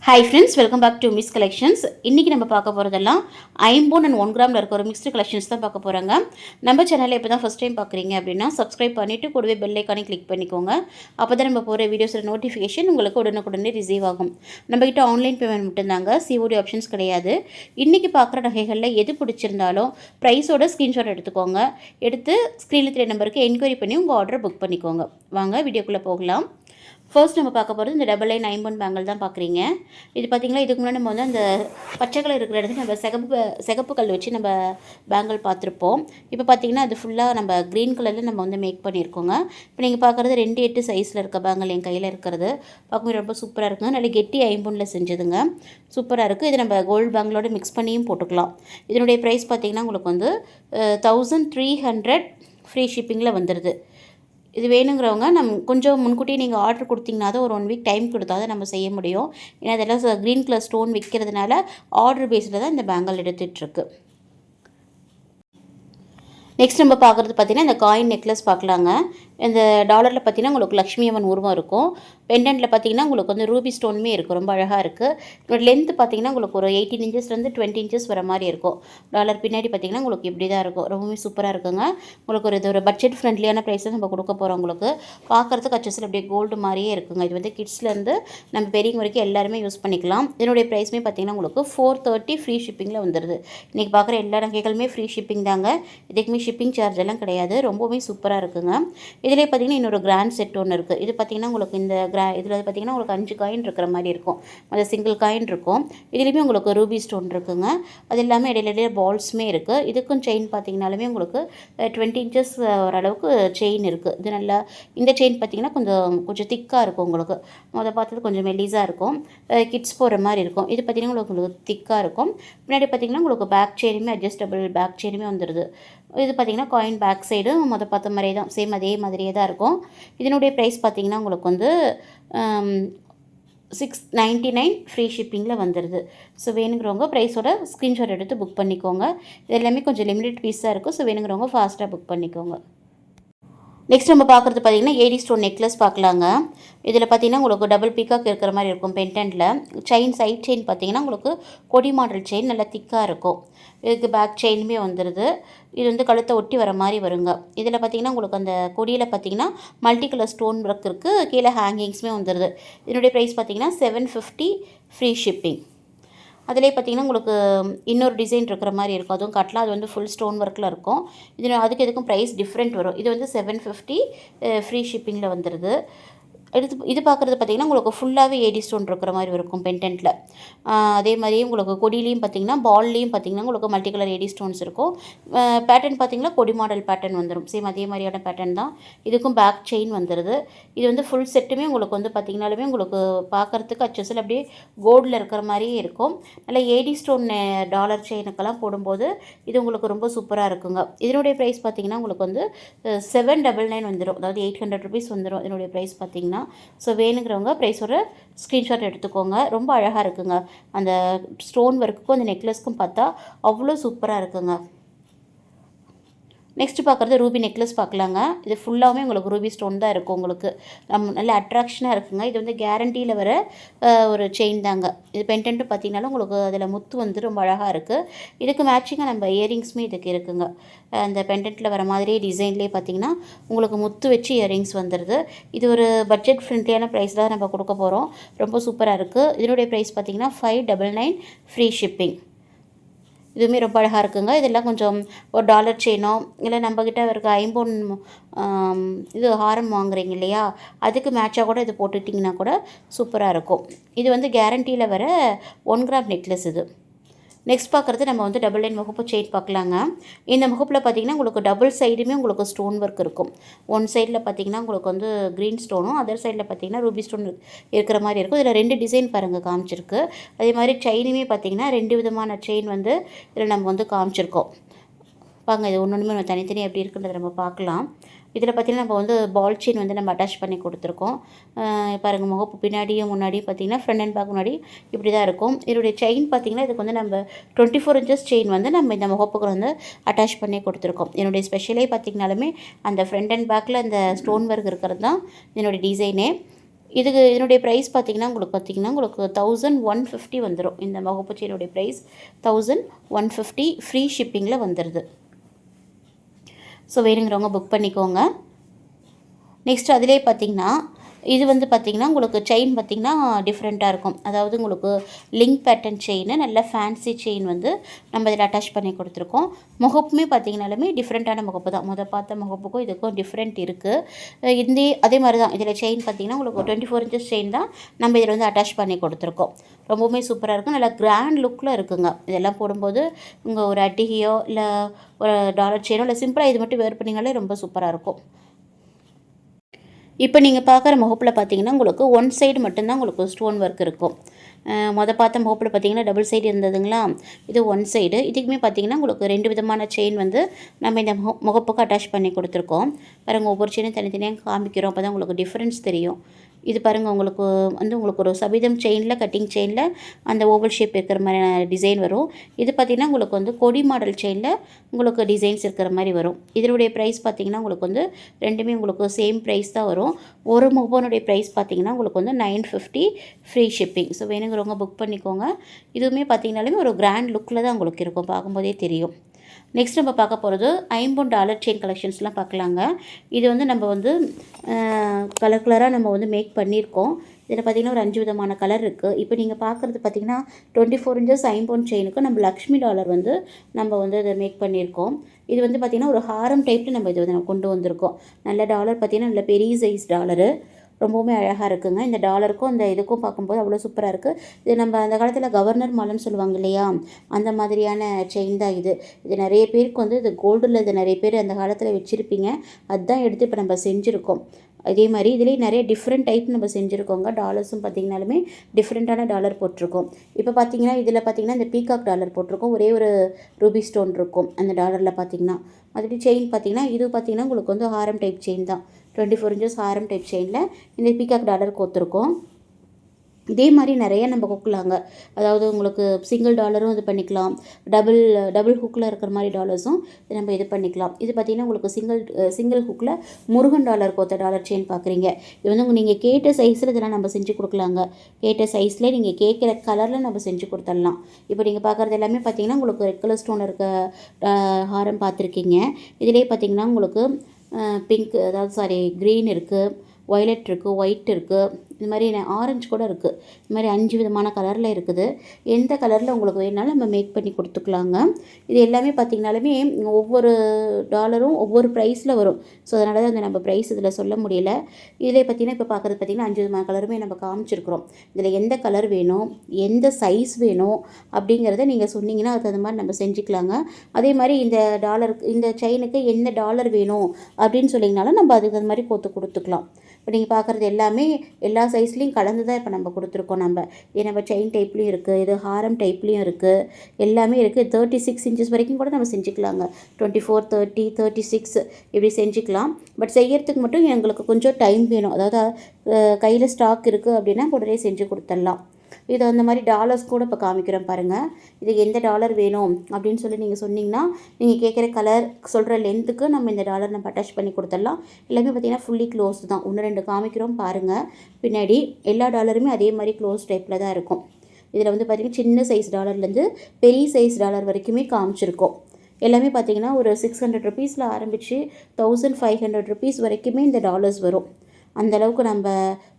Hi friends, welcome back to Miss Collections. இன்றைக்கி நம்ம பார்க்க போகிறதெல்லாம் ஐம்போன் அண்ட் 1 கிராமில் இருக்க ஒரு மிக்ஸ்டு கலெக்ஷன்ஸ் தான் பார்க்க போகிறாங்க. நம்ம சேனலில் இப்போ தான் ஃபஸ்ட் டைம் பார்க்குறீங்க அப்படின்னா சப்ஸ்கிரைப் பண்ணிவிட்டு கூடவே பெல் ஐக்கானே கிளிக் பண்ணிக்கோங்க. அப்போ தான் நம்ம போகிற வீடியோஸோட நோட்டிஃபிகேஷன் உங்களுக்கு உடனுக்குடனே ரிசீவ் ஆகும். நம்மகிட்ட ஆன்லைன் பேமெண்ட் மட்டும்தாங்க, சிஓடி ஆப்ஷன்ஸ் கிடையாது. இன்றைக்கி பார்க்குற நகைகளில் எது பிடிச்சிருந்தாலும் ப்ரைஸோட ஸ்க்ரீன்ஷாட் எடுத்துக்கோங்க. எடுத்து ஸ்க்ரீனில் தெரிய நம்பருக்கு என்கொயரி பண்ணி உங்கள் ஆர்டரை புக் பண்ணிக்கோங்க. வாங்க வீடியோக்குள்ளே போகலாம். ஃபர்ஸ்ட் நம்ம பார்க்க போகிறது இந்த டபுள் லைன் ஐம்பொன் பேங்கிள் தான் பார்க்குறீங்க. இது பார்த்திங்கன்னா இதுக்கு முன்னாடி நம்ம வந்து அந்த பச்சை கலர் இருக்கிற இடத்துல நம்ம சிகப்பு கல் வச்சு நம்ம பேங்கிள் பார்த்துருப்போம். இப்போ பார்த்திங்கன்னா அது ஃபுல்லாக நம்ம க்ரீன் கலரில் நம்ம வந்து மேக் பண்ணியிருக்கோங்க. இப்போ நீங்கள் பார்க்குறது 2/8 சைஸில் இருக்க பேங்கிள் என் கையில் இருக்கிறது பார்க்கும்போது ரொம்ப சூப்பராக இருக்குங்க. நல்ல கெட்டி ஐம்பொனில் செஞ்சதுங்க, சூப்பராக இருக்குது. இது நம்ம கோல்டு பேங்கிளோட மிக்ஸ் பண்ணியும் போட்டுக்கலாம். இதனுடைய ப்ரைஸ் பார்த்திங்கன்னா உங்களுக்கு வந்து 1300 ஃப்ரீ ஷிப்பிங்கில் வந்துடுது. இது வேணுங்கிறவங்க கொஞ்சம் முன்கூட்டியே நீங்கள் ஆர்டர் கொடுத்தீங்கன்னா தான் ஒரு 1 வீக் டைம் கொடுத்தா தான் நம்ம செய்ய முடியும். ஏன்னா அதெல்லாம் க்ரீன் கலர் ஸ்டோன் விற்கிறதுனால ஆர்டர் பேஸில் தான் இந்த பேங்கிள் எடுத்துகிட்ருக்கு. நெக்ஸ்ட் நம்ம பார்க்குறது பார்த்திங்கன்னா இந்த காயின் நெக்லஸ் பார்க்கலாங்க. இந்த டாலரில் பார்த்திங்கன்னா உங்களுக்கு லக்ஷ்மி அம்மன் உருவம் இருக்கும். பெண்டன்ட்டில் பார்த்திங்கன்னா உங்களுக்கு வந்து ரூபி ஸ்டோனுமே இருக்கும், ரொம்ப அழகாக இருக்குது. இதோட லென்த்து பார்த்திங்கன்னா உங்களுக்கு ஒரு 18 இன்ச்சஸ்லேருந்து 20 இன்ச்சஸ் வர மாதிரி இருக்கும். டாலர் பின்னாடி பார்த்திங்கன்னா உங்களுக்கு இப்படி தான் இருக்கும், ரொம்பவே சூப்பராக இருக்குங்க. உங்களுக்கு இது ஒரு பட்ஜெட் ஃப்ரெண்ட்லியான ப்ரைஸில் நம்ம கொடுக்க போகிறோம். உங்களுக்கு பார்க்குறதுக்கு அச்சஸில் அப்படியே கோல்டு மாதிரியே இருக்குங்க. இது வந்து கிட்ஸ்லேருந்து நம்ம பெரியவங்க வரைக்கும் எல்லாருமே யூஸ் பண்ணிக்கலாம். இதனுடைய ப்ரைஸுமே பார்த்திங்கன்னா உங்களுக்கு 430 ஃப்ரீ ஷிப்பிங்கில் வந்துடுது. இன்றைக்கி பார்க்குற எல்லா நகைகளுமே ஃப்ரீ ஷிப்பிங் தாங்க, இதுக்குமே ஷிப்பிங் சார்ஜ் எல்லாம் கிடையாது. ரொம்பவே சூப்பராக இருக்குங்க. இதிலே பார்த்திங்கன்னா இன்னொரு கிராண்ட் செட் ஒன்று இருக்குது. இது பார்த்திங்கன்னா உங்களுக்கு இந்த இதில் பார்த்திங்கன்னா உங்களுக்கு 5 காயின் இருக்கிற மாதிரி இருக்கும், அது சிங்கிள் காயின் இருக்கும். இதுலேயுமே உங்களுக்கு ரூபி ஸ்டோன் இருக்குங்க. அது எல்லாமே இடையில பால்ஸுமே இருக்குது. இதுக்கும் செயின் பார்த்திங்கனாலுமே உங்களுக்கு 20 இன்ச்சஸ் ஓரளவுக்கு செயின் இருக்குது. இது நல்லா இந்த செயின் பார்த்திங்கன்னா கொஞ்சம் திக்காக இருக்கும். உங்களுக்கு பார்த்தது கொஞ்சம் மெல்லிஸாக இருக்கும், கிட்ஸ் போகிற மாதிரி இருக்கும். இது பார்த்திங்கன்னா உங்களுக்கு திக்காக இருக்கும். பின்னாடி பார்த்திங்கன்னா உங்களுக்கு பேக் செயினுமே அட்ஜஸ்டபிள் பேக் செயினுமே வந்துடுது. இது பார்த்திங்கன்னா காயின் பேக் சைடு பார்த்த மாதிரியே தான், சேம் அதே மாதிரியே தான் இருக்கும். இதனுடைய ப்ரைஸ் பார்த்திங்கன்னா உங்களுக்கு வந்து 699 ஃப்ரீ ஷிப்பிங்கில் வந்துடுது. ஸோ வேணுங்கிறவங்க ப்ரைஸோட ஸ்க்ரீன்ஷாட் எடுத்து புக் பண்ணிக்கோங்க. இது எல்லாமே கொஞ்சம் லிமிடெட் பீஸாக இருக்கும். ஸோ வேணுங்கிறவங்க ஃபாஸ்ட்டாக புக் பண்ணிக்கோங்க. நெக்ஸ்ட் நம்ம பார்க்குறது பார்த்திங்கன்னா ஏடி ஸ்டோன் நெக்லஸ் பார்க்கலாங்க. இதில் பார்த்திங்கன்னா உங்களுக்கு டபுள் பீக்காக் இருக்கிற மாதிரி இருக்கும். பெண்டன்ட்டில் செயின் சைட் செயின் பார்த்திங்கன்னா உங்களுக்கு கொடி மாடல் செயின் நல்லா திக்காக இருக்கும். இதுக்கு பேக் செயினுமே வந்துடுது. இது வந்து கழுத்தை ஒட்டி வர மாதிரி வருங்க. இதில் பார்த்திங்கன்னா உங்களுக்கு அந்த கொடியில் பார்த்திங்கன்னா மல்டி கலர் ஸ்டோன் ஒர்க் இருக்குது. கீழே ஹேங்கிங்ஸுமே வந்துடுது. இதனுடைய ப்ரைஸ் பார்த்திங்கன்னா 750 ஃப்ரீ ஷிப்பிங். அதிலே பார்த்திங்கன்னா உங்களுக்கு இன்னொரு டிசைன் இருக்கிற மாதிரி இருக்கும், அதுவும் கட்டலாம். அது வந்து ஃபுல் ஸ்டோன் ஒர்க்கில் இருக்கும். அதுக்கு எதுக்கும் ப்ரைஸ் டிஃப்ரெண்ட் வரும். இது வந்து 750 ஃப்ரீ ஷிப்பிங்கில் வந்துடுது. இது பார்க்குறது பார்த்திங்கன்னா உங்களுக்கு ஃபுல்லாகவே ஏடி ஸ்டோன் இருக்கிற மாதிரி இருக்கும் பெண்டன்ட்டில். அதே மாதிரியே உங்களுக்கு கொடியிலையும் பார்த்திங்கன்னா பால்லையும் பார்த்திங்கன்னா உங்களுக்கு மல்டி கலர் ஏடி ஸ்டோன்ஸ் இருக்கும். பேட்டர்ன் பார்த்திங்கன்னா கொடி மாடல் பேட்டர்ன் வந்துடும். சேம் அதே மாதிரியான பேட்டர்ன் தான். இதுக்கும் பேக் செயின் வந்துடுது. இது வந்து ஃபுல் செட்டுமே உங்களுக்கு வந்து பார்த்திங்கனாலுமே உங்களுக்கு பார்க்குறதுக்கு அச்சஸில் அப்படியே கோல்டில் இருக்கிற மாதிரியே இருக்கும். நல்லா ஏடி ஸ்டோன் டாலர் செயினுக்கெல்லாம் போடும்போது இது உங்களுக்கு ரொம்ப சூப்பராக இருக்குங்க. இதனுடைய ப்ரைஸ் பார்த்திங்கன்னா உங்களுக்கு வந்து 799 வந்துடும், அதாவது 800 ருபீஸ் வந்துடும் இதனுடைய ப்ரைஸ் பார்த்திங்கன்னா. ஸோ வேணுங்கிறவங்க ப்ரைஸோட ஸ்க்ரீன்ஷாட் எடுத்துக்கோங்க. ரொம்ப அழகாக இருக்குங்க. அந்த ஸ்டோன் ஒர்க்குக்கும் அந்த நெக்லஸ்க்கும் பார்த்தா அவ்வளோ சூப்பராக இருக்குங்க. நெக்ஸ்ட் பார்க்குறது ரூபி நெக்லஸ் பார்க்கலாங்க. இது ஃபுல்லாகவே உங்களுக்கு ரூபி ஸ்டோன் தான் இருக்கும். உங்களுக்கு நல்ல அட்ராக்ஷனாக இருக்குங்க. இது வந்து கேரண்டியில் வர ஒரு செயின் தாங்க. இது பெண்டன்ட்டு பார்த்திங்கனாலும் உங்களுக்கு அதில் முத்து வந்து ரொம்ப அழகாக இருக்குது. இதுக்கு மேட்சிங்காக நம்ம இயரிங்ஸுமே இதுக்கு இருக்குங்க. அந்த பெண்டன்ட்டில் வர மாதிரியே டிசைன்லேயே பார்த்திங்கன்னா உங்களுக்கு முத்து வச்சு இயரிங்ஸ் வந்துடுது. இது ஒரு பட்ஜெட் ஃப்ரெண்ட்லியான ப்ரைஸ் தான் நம்ம கொடுக்க போகிறோம். ரொம்ப சூப்பராக இருக்குது. இதனுடைய ப்ரைஸ் பார்த்திங்கன்னா 599 ஃப்ரீ ஷிப்பிங். இதுவுமே ரொம்ப அழகாக இருக்குங்க. இதெல்லாம் கொஞ்சம் ஒரு டாலர் செயினோ இல்லை நம்மக்கிட்ட இருக்க ஐம்பொன் இது ஹாரம் வாங்குறீங்க இல்லையா, அதுக்கு மேட்சாக கூட இது போட்டுட்டிங்கன்னா கூட சூப்பராக இருக்கும். இது வந்து கேரண்டியில் வர 1 கிராம் நெக்லஸ் இது. நெக்ஸ்ட் பார்க்குறது நம்ம வந்து டபுள் லைன் முகப்பு செயின் பார்க்கலாங்க. இந்த முகப்பில் பார்த்திங்கன்னா உங்களுக்கு டபுள் சைடுமே உங்களுக்கு ஸ்டோன் ஒர்க் இருக்கும். ஒன் சைடில் பார்த்திங்கன்னா உங்களுக்கு வந்து க்ரீன் ஸ்டோனும், அதர் சைடில் பார்த்திங்கன்னா ரூபி ஸ்டோன் இருக்கிற மாதிரி இருக்கும். இதில் 2 டிசைன் பாருங்கள் காமிச்சிருக்கு. அதே மாதிரி செயினுமே பார்த்திங்கன்னா 2 விதமான செயின் வந்து இதில் நம்ம வந்து காமிச்சிருக்கோம். பாருங்கள், இது ஒன்று நம்ம தனித்தனி எப்படி இருக்குன்றதை நம்ம பார்க்கலாம். இதில் பார்த்திங்கன்னா நம்ம வந்து பால் செயின் வந்து நம்ம அட்டாச் பண்ணி கொடுத்துருக்கோம். பாருங்கள், முகப்பு பின்னாடியும் முன்னாடியும் பார்த்திங்கன்னா ஃப்ரண்ட் அண்ட் பேக் முன்னாடி இப்படி தான் இருக்கும். இதோடைய செயின் பார்த்திங்கன்னா இதுக்கு வந்து நம்ம 24 இன்ச்சஸ் செயின் வந்து நம்ம இந்த முகப்புக்கு வந்து அட்டாச் பண்ணி கொடுத்துருக்கோம். என்னுடைய ஸ்பெஷலே பார்த்திங்கனாலுமே அந்த ஃப்ரண்ட் அண்ட் பேக்கில் அந்த ஸ்டோன் ஒர்க் இருக்கிறது தான் என்னுடைய டிசைனே. இதனுடைய ப்ரைஸ் உங்களுக்கு 1150 வந்துடும். இந்த முகப்பு செயினுடைய ப்ரைஸ் 1150 ஃப்ரீ ஷிப்பிங்கில் வந்துடுது. ஸோ வேணுங்கிறவங்க புக் பண்ணிக்கோங்க. நெக்ஸ்ட் அதிலே பார்த்திங்கன்னா இது பார்த்திங்கன்னா உங்களுக்கு செயின் பார்த்திங்கன்னா டிஃப்ரெண்ட்டாக இருக்கும். அதாவது உங்களுக்கு லிங்க் பேட்டர்ன் செயின், நல்ல ஃபேன்சி செயின் நம்ம இதில் அட்டாச் பண்ணி கொடுத்துருக்கோம். முகப்புமே பார்த்திங்கனாலுமே டிஃப்ரெண்ட்டான முகப்பு தான். பார்த்த முகப்புக்கும் இதுக்கும் டிஃப்ரெண்ட் இருக்குது. அதே மாதிரி தான் இதில் செயின் பார்த்திங்கன்னா உங்களுக்கு 24 இன்ச்சஸ் செயின் தான் நம்ம இதில் அட்டாச் பண்ணி கொடுத்துருக்கோம். ரொம்பவுமே சூப்பராக இருக்கும். நல்லா கிராண்ட் லுக்கில் இருக்குங்க. இதெல்லாம் போடும்போது உங்கள் ஒரு அட்டிகையோ இல்லை ஒரு டாலர் செயினோ இல்லை சிம்பிளாக இது மட்டும் வேர் பண்ணிங்கனாலே ரொம்ப சூப்பராக இருக்கும். இப்போ நீங்கள் பார்க்குற முகப்பில் பார்த்தீங்கன்னா உங்களுக்கு ஒன் சைடு மட்டும்தான் உங்களுக்கு ஸ்டோன் ஒர்க் இருக்கும். பார்த்த முகப்பில் பார்த்தீங்கன்னா டபுள் சைடு இருந்ததுங்களா, இது ஒன் சைடு. இதுக்குமே பார்த்தீங்கன்னா உங்களுக்கு 2 விதமான செயின் நம்ம இந்த முகப்புக்கு அட்டாச் பண்ணி கொடுத்துருக்கோம். பாருங்கள், ஒவ்வொரு செயினும் தனித்தனியாக காமிக்கிறோம். அப்போ தான் உங்களுக்கு டிஃப்ரென்ஸ் தெரியும். இது பாருங்கள், உங்களுக்கு ஒரு சபீதம் செயினில், கட்டிங் செயினில் அந்த ஓவல் ஷேப் இருக்கிற மாதிரி டிசைன் வரும். இது பார்த்திங்கன்னா உங்களுக்கு கொடி மாடல் செயினில் உங்களுக்கு டிசைன்ஸ் இருக்கிற மாதிரி வரும். இதனுடைய ப்ரைஸ் பார்த்திங்கன்னா உங்களுக்கு ரெண்டுமே உங்களுக்கு சேம் ப்ரைஸ் தான் வரும். ஒரு முகனுடைய ப்ரைஸ் பார்த்திங்கன்னா உங்களுக்கு 950 ஃப்ரீ ஷிப்பிங். ஸோ வேணுங்கிறவங்க புக் பண்ணிக்கோங்க. இதுவுமே பார்த்திங்கனாலுமே ஒரு கிராண்ட் லுக்கில் தான் உங்களுக்கு இருக்கும், பார்க்கும்போதே தெரியும். நெக்ஸ்ட் நம்ம பார்க்க போகிறது $50 செயின் கலெக்ஷன்ஸ்லாம் பார்க்கலாங்க. இது நம்ம கலர் கலராக நம்ம மேக் பண்ணியிருக்கோம். இதில் பார்த்திங்கன்னா ஒரு 5 விதமான கலர் இருக்குது. இப்போ நீங்கள் பார்க்குறது பார்த்திங்கன்னா 24 இன்ச்சஸ் ஐம்பொன் செயினுக்கு நம்ம லக்ஷ்மி டாலர் நம்ம இதை மேக் பண்ணியிருக்கோம். இது பார்த்திங்கன்னா ஒரு ஹாரம் டைப்பில் நம்ம இது கொண்டு வந்திருக்கோம். நல்ல டாலர் பார்த்திங்கன்னா நல்ல பெரிய சைஸ் டாலரு, ரொம்பவுமே அழகாக இருக்குங்க. இந்த டாலருக்கும் இந்த இதுக்கும் பார்க்கும்போது அவ்வளோ சூப்பராக இருக்குது. இது நம்ம அந்த காலத்தில் கவர்னர் மாலைன்னு சொல்லுவாங்க இல்லையா, அந்த மாதிரியான செயின் தான் இது. நிறைய பேருக்கு இது கோல்டில் இது நிறைய பேர் அந்த காலத்தில் வச்சுருப்பீங்க. அதுதான் எடுத்து இப்போ நம்ம செஞ்சுருக்கோம். அதே மாதிரி இதுலேயே நிறைய டிஃப்ரெண்ட் டைப் நம்ம செஞ்சுருக்கோங்க. டாலர்ஸும் பார்த்திங்கனாலுமே டிஃப்ரெண்ட்டான டாலர் போட்டிருக்கோம். இப்போ பார்த்திங்கன்னா இதில் பார்த்திங்கன்னா இந்த பீகாக் டாலர் போட்டிருக்கோம். ஒரே ஒரு ரூபி ஸ்டோன் இருக்கும் அந்த டாலரில் பார்த்திங்கன்னா. மற்றபடி செயின் பார்த்திங்கன்னா இது பார்த்திங்கன்னா உங்களுக்கு ஹாரம் டைப் செயின் தான். 24 இன்ச்சஸ் ஹாரம் டைப் செயினில் இந்த பீகாக் டாலர் கோத்துருக்கோம். இதே மாதிரி நிறைய நம்ம கொக்கலாங்க. அதாவது உங்களுக்கு சிங்கிள் டாலரும் இது பண்ணிக்கலாம், டபுள் ஹுக்கில் இருக்கிற மாதிரி டாலர்ஸும் நம்ம இது பண்ணிக்கலாம். இது பார்த்திங்கன்னா உங்களுக்கு சிங்கிள் ஹுக்கில் முருகன் டாலர் கோத்த டாலர் செயின் பார்க்குறீங்க. இது நீங்கள் கேட்ட சைஸில் இதெல்லாம் நம்ம செஞ்சு கொடுக்கலாங்க. கேட்ட சைஸில் நீங்கள் கேட்குற கலரில் நம்ம செஞ்சு கொடுத்துடலாம். இப்போ நீங்கள் பார்க்குறது எல்லாமே பார்த்திங்கன்னா உங்களுக்கு ரெட் கலர் ஸ்டோன் இருக்க ஹாரம் பார்த்துருக்கீங்க. இதிலே பார்த்திங்கன்னா உங்களுக்கு பிங்க், க்ரீன் இருக்குது, வயலட் இருக்குது, ஒயிட் இருக்குது, இது மாதிரி ஆரஞ்சு கூட இருக்குது. இது மாதிரி 5 விதமான கலரில் இருக்குது. எந்த கலரில் உங்களுக்கு வேணாலும் நம்ம மேக் பண்ணி கொடுத்துக்கலாங்க. இது எல்லாமே பார்த்திங்கனாலுமே ஒவ்வொரு டாலரும் ஒவ்வொரு ப்ரைஸில் வரும். ஸோ அதனால தான் நம்ம ப்ரைஸ் இதில் சொல்ல முடியல. இதில் பார்த்திங்கன்னா இப்போ பார்க்குறது பார்த்திங்கன்னா 5 விதமான கலருமே நம்ம காமிச்சிருக்கிறோம். இதில் எந்த கலர் வேணும், எந்த சைஸ் வேணும் அப்படிங்கிறத நீங்கள் சொன்னீங்கன்னா அது அந்த மாதிரி நம்ம செஞ்சுக்கலாங்க. அதே மாதிரி இந்த செயினுக்கு என்ன டாலர் வேணும் அப்படின்னு சொல்லிங்கனாலும் நம்ம அதுக்கு அது மாதிரி கொடுத்துக்கலாம். இப்போ நீங்கள் பார்க்குறது எல்லாமே எல்லா சைஸ்லேயும் கலந்து தான் இப்போ நம்ம கொடுத்துருக்கோம். நம்ம செயின் டைப்லேயும் இருக்குது, இது ஹாரம் டைப்லேயும் இருக்குது, எல்லாமே இருக்குது. 36 இன்ச்சஸ் வரைக்கும் கூட நம்ம செஞ்சுக்கலாங்க. 24, 30, 36 இப்படி செஞ்சுக்கலாம். பட் செய்யறதுக்கு மட்டும் எங்களுக்கு கொஞ்சம் டைம் வேணும். அதாவது கையில் ஸ்டாக் இருக்குது அப்படின்னா உடனே செஞ்சு கொடுத்துடலாம். இது அந்த மாதிரி டாலர்ஸ் கூட இப்போ காமிக்கிறோம் பாருங்கள். இதுக்கு எந்த டாலர் வேணும் அப்படின்னு சொல்லி நீங்கள் சொன்னீங்கன்னா நீங்கள் கேட்குற கலர் சொல்கிற லென்த்துக்கு நம்ம இந்த டாலர் நம்ம அட்டாச் பண்ணி கொடுத்துடலாம். எல்லாமே பார்த்திங்கன்னா ஃபுல்லி க்ளோஸ் தான். 1-2 காமிக்கிறோம் பாருங்கள். பின்னாடி எல்லா டாலருமே அதே மாதிரி க்ளோஸ் டைப்பில் தான் இருக்கும். இதில் பார்த்திங்கன்னா சின்ன சைஸ் டாலர்லேருந்து பெரிய சைஸ் டாலர் வரைக்குமே காமிச்சிருக்கோம். எல்லாமே பார்த்திங்கன்னா ஒரு 600 ருபீஸில் ஆரம்பித்து 1500 ருபீஸ் வரைக்குமே இந்த டாலர்ஸ் வரும். அந்தளவுக்கு நம்ம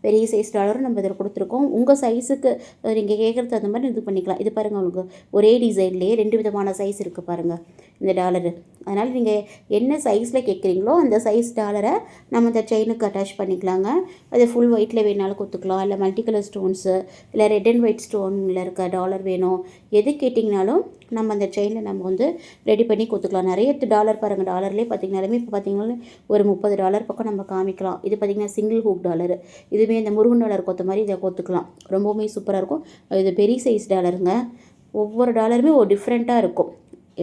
பெரிய சைஸ் டாலரும் நம்ம இதில் கொடுத்துருக்கோம். உங்கள் சைஸுக்கு நீங்கள் கேட்குறது அந்த மாதிரி இது பண்ணிக்கலாம். இது பாருங்கள், உங்களுக்கு ஒரே டிசைன்லேயே 2 விதமான சைஸ் இருக்குது பாருங்கள் இந்த டாலரு. அதனால் நீங்கள் என்ன சைஸில் கேட்குறீங்களோ அந்த சைஸ் டாலரை நம்ம இந்த செயினுக்கு அட்டாச் பண்ணிக்கலாங்க. அது ஃபுல் ஒயிட்டில் வேணாலும் கொடுத்துக்கலாம், இல்லை மல்டி கலர் ஸ்டோன்ஸு, இல்லை ரெட் அண்ட் ஒயிட் ஸ்டோனில் இருக்க டாலர் வேணும், எது கேட்டிங்கனாலும் நம்ம அந்த செயினில் நம்ம ரெடி பண்ணி கொடுத்துக்கலாம். நிறைய டாலர் பாருங்கள். டாலர்லேயே பார்த்திங்கனாலுமே இப்போ பார்த்திங்கனாலும் ஒரு $30 பக்கம் நம்ம காமிக்கலாம். இது பார்த்திங்கன்னா சிங்கிள் ஹூக் டாலரு. இதுவே இந்த முருகன் டாலர் கொத்த மாதிரி இதை கொத்துக்கலாம். ரொம்பவுமே சூப்பராக இருக்கும். இது பெரிய சைஸ் டாலருங்க. ஒவ்வொரு டாலருமே ஒரு டிஃப்ரெண்ட்டாக இருக்கும்.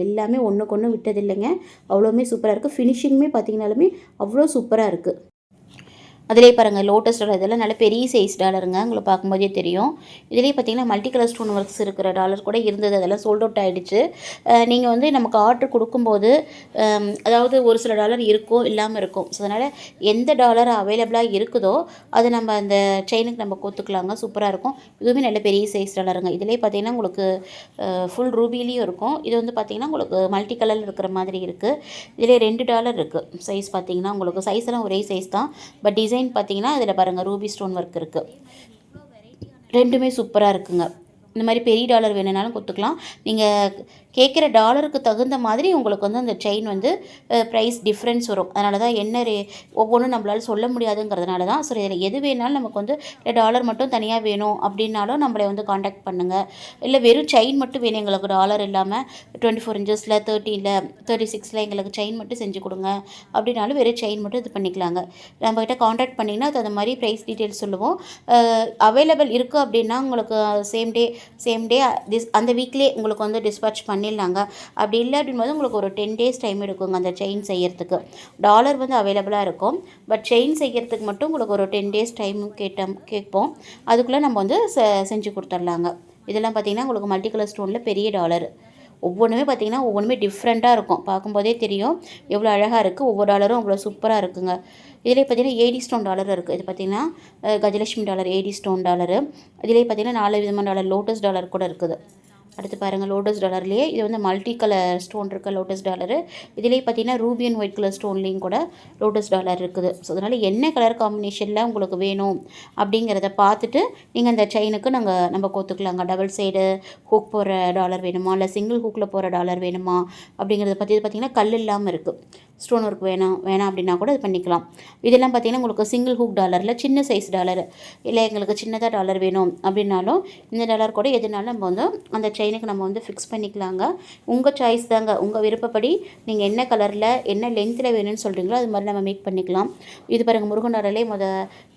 எல்லாமே ஒன்றுக்கு ஒன்று விட்டதில்லைங்க. அவ்வளோவுமே சூப்பராக இருக்குது. ஃபினிஷிங்குமே பார்த்திங்கனாலுமே அவ்வளோ சூப்பராக இருக்குது. அதிலே பாருங்கள் லோட்டஸ் டாலர் இதெல்லாம் நல்ல பெரிய சைஸ் டாலருங்க, உங்களுக்கு பார்க்கும்போதே தெரியும். இதிலே பார்த்தீங்கன்னா மல்டி கலர் ஸ்டோன் ஒர்க்ஸ் இருக்கிற டாலர் கூட இருந்தது, அதெல்லாம் சோல்ட் அவுட் ஆகிடுச்சு. நீங்கள் வந்து நமக்கு ஆர்டர் கொடுக்கும்போது அதாவது ஒரு சில டாலர் இருக்கும் இல்லாமல் இருக்கும். ஸோ அதனால் எந்த டாலர் அவைலபிளாக இருக்குதோ அது நம்ம அந்த செயினுக்கு நம்ம கோத்துக்கலாங்க, சூப்பராக இருக்கும். இதுவுமே நல்ல பெரிய சைஸ் டாலருங்க. இதிலே பார்த்தீங்கன்னா உங்களுக்கு ஃபுல் ரூபிலையும் இருக்கும். இது வந்து பார்த்திங்கன்னா உங்களுக்கு மல்டி கலரில் இருக்கிற மாதிரி இருக்குது. இதிலே 2 டாலர் இருக்குது. சைஸ் பார்த்திங்கன்னா உங்களுக்கு சைஸ் எல்லாம் ஒரே சைஸ் தான், பட் டிசைன் பார்த்திங்கன்னா இதில் பாருங்கள் ரூபி ஸ்டோன் ஒர்க் இருக்குது. ரெண்டுமே சூப்பராக இருக்குங்க. இந்த மாதிரி பெரிய டாலர் வேணுனாலும் கொடுத்துக்கலாம். நீங்கள் கேட்குற டாலருக்கு தகுந்த மாதிரி உங்களுக்கு வந்து அந்த செயின் வந்து ப்ரைஸ் டிஃப்ரென்ஸ் வரும். அதனால தான் என்ன ஒவ்வொன்றும் நம்மளால் சொல்ல முடியாதுங்கிறதுனால தான். சரி, இதில் எது வேணாலும் நமக்கு வந்து டாலர் மட்டும் தனியாக வேணும் அப்படின்னாலும் நம்மளை வந்து காண்டாக்ட் பண்ணுங்கள். இல்லை வெறும் செயின் மட்டும் வேணும் எங்களுக்கு, டாலர் இல்லாமல் 24 இன்ச்சஸில் 30ல் 36ல் எங்களுக்கு செயின் மட்டும் செஞ்சு கொடுங்க அப்படின்னாலும் வெறும் செயின் மட்டும் இது பண்ணிக்கலாங்க. நம்மகிட்ட காண்டாக்ட் பண்ணிங்கன்னா அது அந்த மாதிரி ப்ரைஸ் டீட்டெயில்ஸ் சொல்லுவோம். அவைலபிள் இருக்குது அப்படின்னா உங்களுக்கு சேம் டே அந்த வீக்லேயே உங்களுக்கு வந்து டிஸ்பேட்ச் பண்ணிடலாங்க. அப்படி இல்லை அப்படின்போது உங்களுக்கு ஒரு 10 days டைம் எடுக்குங்க அந்த செயின் செய்யறதுக்கு. டாலர் வந்து அவைலபிளாக இருக்கும், பட் செயின் செய்யறதுக்கு மட்டும் உங்களுக்கு ஒரு 10 days டைம் கேட்போம். அதுக்குள்ளே நம்ம வந்து செஞ்சு கொடுத்துர்லாங்க. இதெல்லாம் பார்த்திங்கன்னா உங்களுக்கு மல்டி கலர் ஸ்டோனில் பெரிய டாலர். ஒவ்வொன்றுமே பார்த்திங்கன்னா ஒவ்வொன்றுமே டிஃப்ரெண்ட்டாக இருக்கும். பார்க்கும்போதே தெரியும் எவ்வளோ அழகாக இருக்குது. ஒவ்வொரு டாலரும் அவ்வளோ சூப்பராக இருக்குங்க. இதிலே பார்த்திங்கன்னா ஏடி ஸ்டோன் டாலர் இருக்குது. இது பார்த்திங்கன்னா Gajalakshmi dollar, AD stone dollar. இதிலே பார்த்திங்கன்னா 4 விதமான டாலர், லோட்டஸ் டாலர் கூட இருக்குது. அடுத்து பாருங்கள் லோட்டஸ் டாலர்லேயே இது வந்து மல்டி கலர் ஸ்டோன் இருக்க லோட்டஸ் டாலரு. இதிலே பார்த்தீங்கன்னா ரூபி அண்ட் ஒயிட் கலர் ஸ்டோன்லேயும் கூட லோட்டஸ் டாலர் இருக்குது. ஸோ அதனால் என்ன கலர் காம்பினேஷனில் உங்களுக்கு வேணும் அப்படிங்கிறத பார்த்துட்டு நீங்கள் அந்த செயினுக்கு நம்ம கோத்துக்கலாங்க. டபுள் சைடு ஹூக் போகிற டாலர் வேணுமா, இல்லை சிங்கிள் ஹூக்கில் போகிற டாலர் வேணுமா அப்படிங்கிறத பற்றி பார்த்திங்கன்னா கல் இல்லாமல் இருக்குது. ஸ்டோன் ஒர்க் வேணாம் அப்படின்னா கூட இது பண்ணிக்கலாம். இதெல்லாம் பார்த்திங்கன்னா உங்களுக்கு சிங்கிள் ஹூக் டாலரில் சின்ன சைஸ் டாலர், இல்லை எங்களுக்கு சின்னதாக டாலர் வேணும் அப்படின்னாலும் இந்த டாலர் கூட எதுனாலும் நம்ம வந்து அந்த செயினுக்கு நம்ம வந்து ஃபிக்ஸ் பண்ணிக்கலாங்க. உங்கள் சாய்ஸ் தாங்க, உங்கள் விருப்பப்படி நீங்கள் என்ன கலரில் என்ன லென்த்தில் வேணும்னு சொல்கிறீங்களோ அது மாதிரி நம்ம மேக் பண்ணிக்கலாம். இது பாருங்கள் முருகன் டாலர்லேயே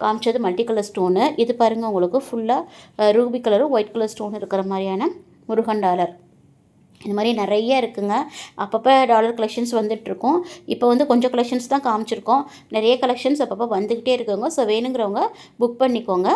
காமிச்சது மல்டி கலர் ஸ்டோனு. இது பாருங்கள் உங்களுக்கு ஃபுல்லாக ரூபி கலரும் ஒயிட் கலர் ஸ்டோன் இருக்கிற மாதிரியான முருகன் டாலர். இந்த மாதிரி நிறைய இருக்குங்க. அப்பப்போ டாலர் கலெக்ஷன்ஸ் வந்துட்டுருக்கோம். இப்போ வந்து கொஞ்சம் கலெக்ஷன்ஸ் தான் காமிச்சிருக்கோம். நிறைய கலெக்ஷன்ஸ் அப்பப்போ வந்துக்கிட்டே இருக்குங்க. ஸோ வேணுங்கிறவங்க புக் பண்ணிக்கோங்க.